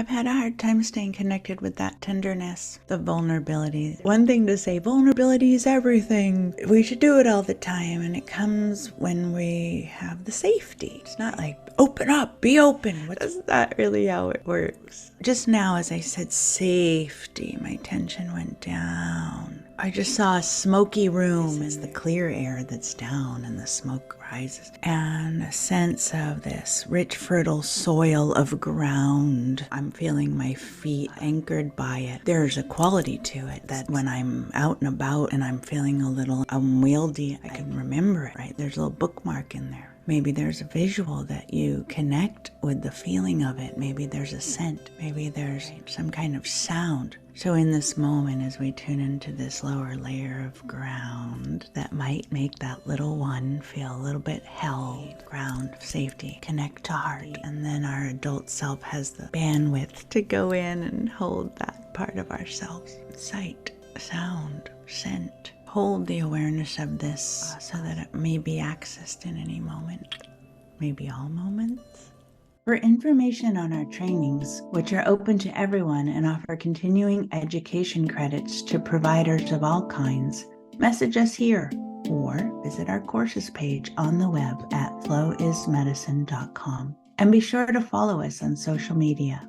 I've had a hard time staying connected with that tenderness, the vulnerability. One thing to say, vulnerability is everything. We should do it all the time, and it comes when we have the safety. It's not like, open up, be open. That's not really how it works. Just now, as I said safety, my tension went down. I just saw a smoky room as the clear air that's down and the smoke rises, and a sense of this rich, fertile soil of ground. I'm feeling my feet anchored by it. There's a quality to it that when I'm out and about and I'm feeling a little unwieldy, I can remember it, right? There's a little bookmark in there. Maybe there's a visual that you connect with the feeling of it. Maybe there's a scent. Maybe there's some kind of sound. So in this moment, as we tune into this lower layer of ground that might make that little one feel a little bit held, ground of safety, connect to heart. And then our adult self has the bandwidth to go in and hold that part of ourselves. Sight, sound, scent. Hold the awareness of this so that it may be accessed in any moment, maybe all moments. For information on our trainings, which are open to everyone and offer continuing education credits to providers of all kinds, message us here or visit our courses page on the web at flowismedicine.com. And be sure to follow us on social media.